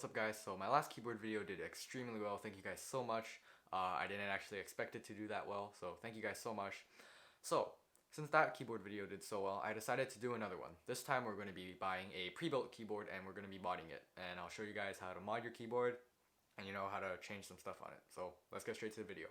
What's up guys? So my last keyboard video did extremely well. Thank you guys so much. I didn't actually expect it to do that well, so thank you guys so much. So since that keyboard video did so well, I decided to do another one. This time we're going to be buying a pre-built keyboard and we're going to be modding it. And I'll show you guys how to mod your keyboard and how to change some stuff on it. So let's get straight to the video.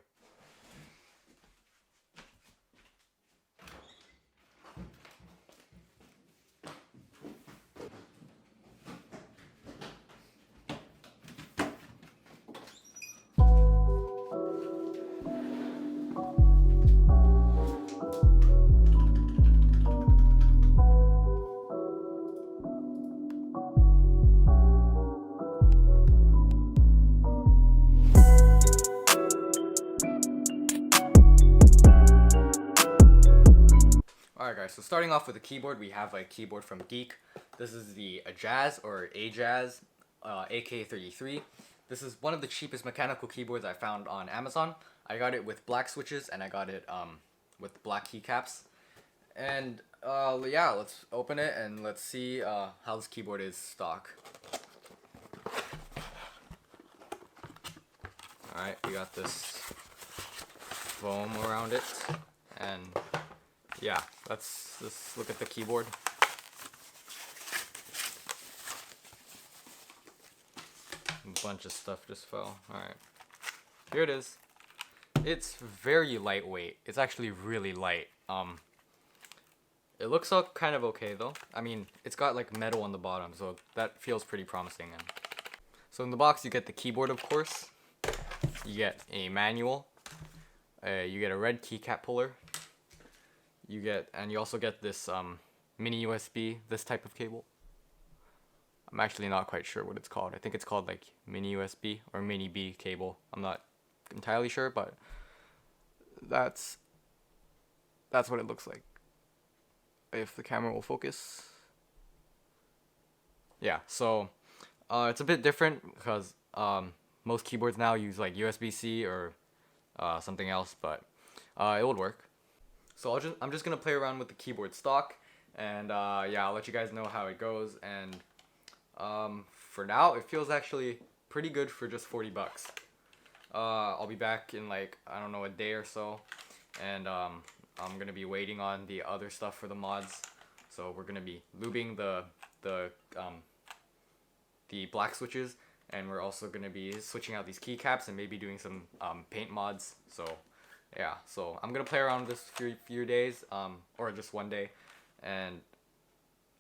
Alright guys, so starting off with the keyboard, we have a keyboard from Geek. This is the Ajaz or Ajaz AK33. This is one of the cheapest mechanical keyboards I found on Amazon. I got it with black switches and I got it with black keycaps. And yeah, let's open it and let's see how this keyboard is stock. Alright, we got this foam around it, and yeah, let's look at the keyboard. A bunch of stuff just fell. Alright, here it is. It's very lightweight. It's actually really light. It looks kind of okay though. I mean, it's got like metal on the bottom, so that feels pretty promising. And so in the box you get the keyboard, of course. You get a manual. You get a red keycap puller. And you also get this mini USB, this type of cable. I'm actually not quite sure what it's called. I think it's called like mini USB or mini B cable. I'm not entirely sure, but that's what it looks like. If the camera will focus. Yeah, so it's a bit different because most keyboards now use like USB-C or something else, but it would work. So I'm just gonna play around with the keyboard stock, and yeah, I'll let you guys know how it goes. And for now, it feels actually pretty good for just 40 bucks. I'll be back in like, I don't know, a day or so, and I'm gonna be waiting on the other stuff for the mods. So we're gonna be lubing the black switches, and we're also gonna be switching out these keycaps and maybe doing some paint mods. So yeah, so I'm gonna play around with this few days, or just one day, and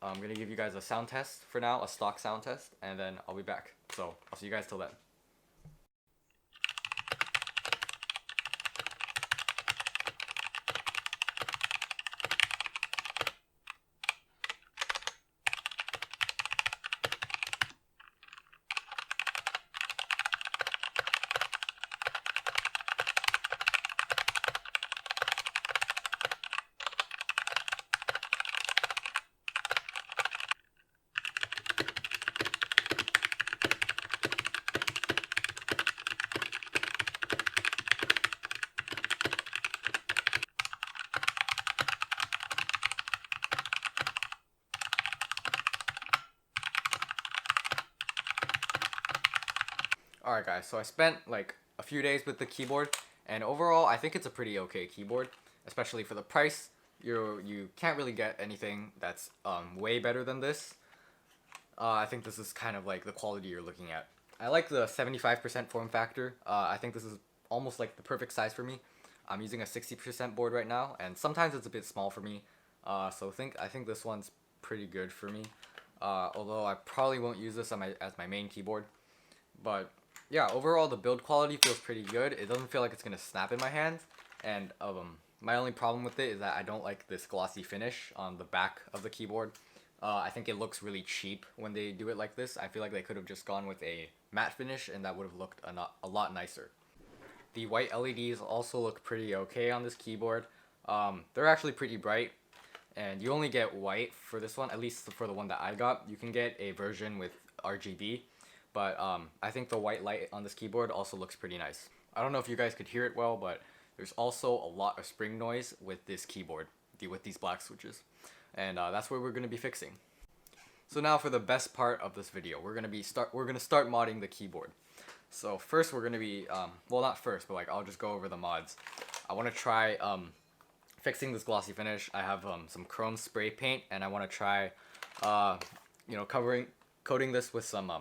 I'm gonna give you guys a sound test for now, a stock sound test, and then I'll be back. So I'll see you guys till then. Alright guys, so I spent like a few days with the keyboard, and overall I think it's a pretty okay keyboard, especially for the price. You can't really get anything that's way better than this. I think this is kind of like the quality you're looking at. I like the 75% form factor. I think this is almost like the perfect size for me. I'm using a 60% board right now, and sometimes it's a bit small for me. So I think this one's pretty good for me. Although I probably won't use this as my main keyboard. But yeah, overall the build quality feels pretty good. It doesn't feel like it's gonna snap in my hands, and my only problem with it is that I don't like this glossy finish on the back of the keyboard. I think it looks really cheap when they do it like this. I feel like they could have just gone with a matte finish, and that would have looked a lot nicer. The white LEDs also look pretty okay on this keyboard. They're actually pretty bright, and you only get white for this one, at least for the one that I got. You can get a version with RGB. But I think the white light on this keyboard also looks pretty nice. I don't know if you guys could hear it well, but there's also a lot of spring noise with this keyboard, with these black switches. And that's what we're going to be fixing. So now for the best part of this video, we're gonna start modding the keyboard. So first we're gonna be well, not first, but like I'll just go over the mods. I want to try fixing this glossy finish. I have some chrome spray paint, and I want to try coating this with some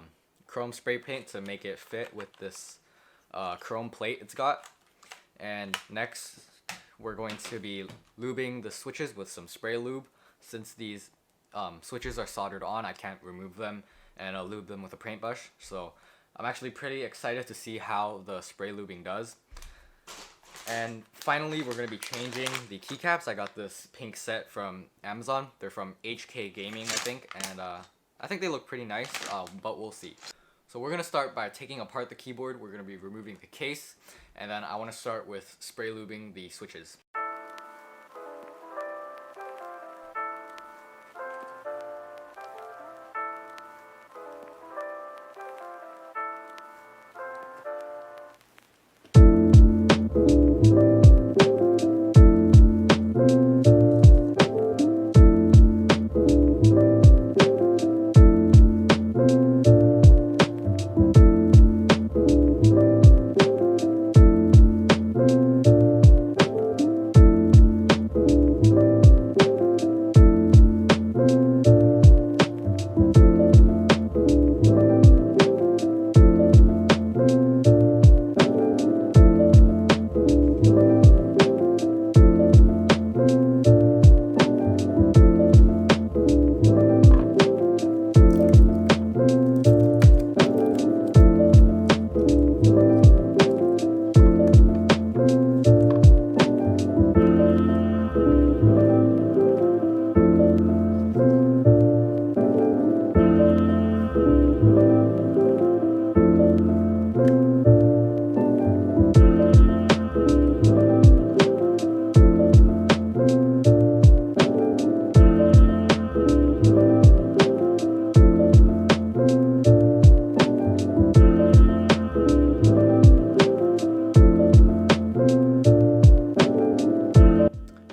chrome spray paint to make it fit with this chrome plate it's got. And next we're going to be lubing the switches with some spray lube. Since these switches are soldered on, I can't remove them, and I'll lube them with a paintbrush. So I'm actually pretty excited to see how the spray lubing does. And finally, we're going to be changing the keycaps. I got this pink set from Amazon. They're from HK Gaming, I think, and I think they look pretty nice, but we'll see. So we're going to start by taking apart the keyboard. We're going to be removing the case, and then I want to start with spray lubing the switches.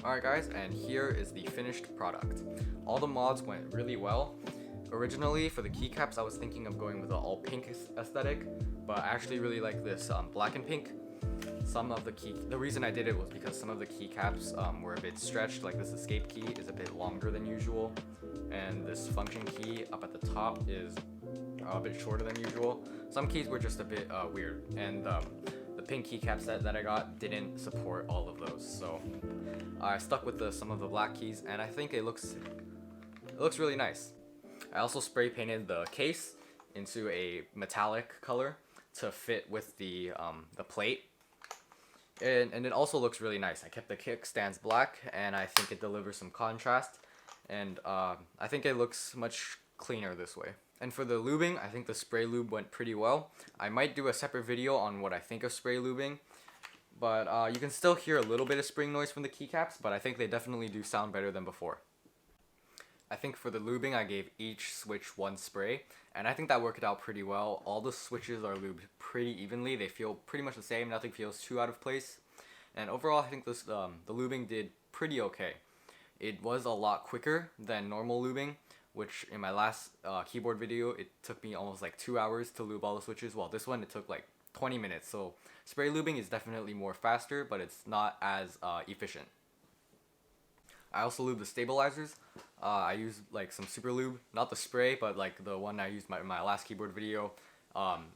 Alright guys, and here is the finished product. All the mods went really well. Originally, for the keycaps, I was thinking of going with an all pink aesthetic, but I actually really like this black and pink. The reason I did it was because some of the keycaps were a bit stretched, like this escape key is a bit longer than usual, and this function key up at the top is a bit shorter than usual. Some keys were just a bit weird, and the pink keycap set that I got didn't support all of those, so I stuck with some of the black keys, and I think it looks really nice. I also spray painted the case into a metallic color to fit with the plate, and it also looks really nice. I kept the kickstands black, and I think it delivers some contrast, and I think it looks much cleaner this way. And for the lubing, I think the spray lube went pretty well. I might do a separate video on what I think of spray lubing, but you can still hear a little bit of spring noise from the keycaps, but I think they definitely do sound better than before. I think for the lubing, I gave each switch one spray, and I think that worked out pretty well. All the switches are lubed pretty evenly. They feel pretty much the same. Nothing feels too out of place. And overall, I think the lubing did pretty okay. It was a lot quicker than normal lubing, which in my last keyboard video, it took me almost like 2 hours to lube all the switches, while this one, it took like 20 minutes. So spray lubing is definitely more faster, but it's not as efficient. I also lube the stabilizers. I used like some super lube, not the spray, but like the one I used in my last keyboard video.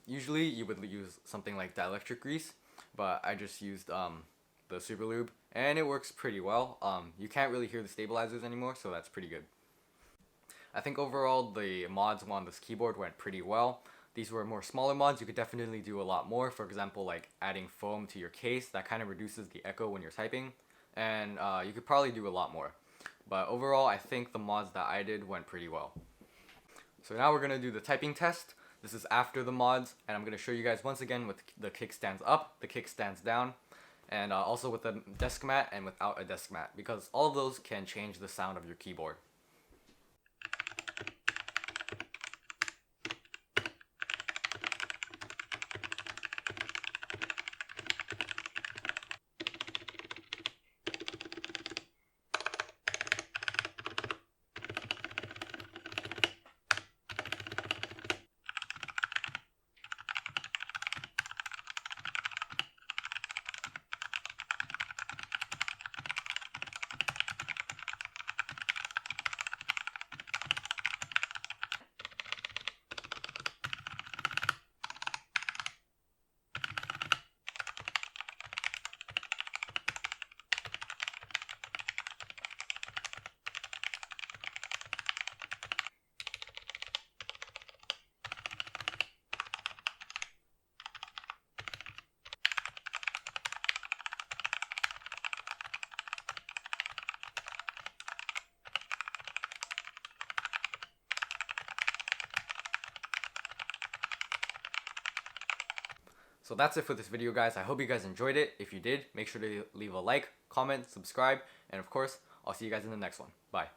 Usually you would use something like dielectric grease, but I just used the super lube, and it works pretty well. You can't really hear the stabilizers anymore, so that's pretty good. I think overall the mods on this keyboard went pretty well. These were more smaller mods. You could definitely do a lot more. For example, like adding foam to your case. That kind of reduces the echo when you're typing. And you could probably do a lot more. But overall, I think the mods that I did went pretty well. So now we're going to do the typing test. This is after the mods. And I'm going to show you guys once again with the kickstands up, the kickstands down. And also with the desk mat and without a desk mat. Because all of those can change the sound of your keyboard. So that's it for this video, guys. I hope you guys enjoyed it. If you did, make sure to leave a like, comment, subscribe, and of course, I'll see you guys in the next one. Bye.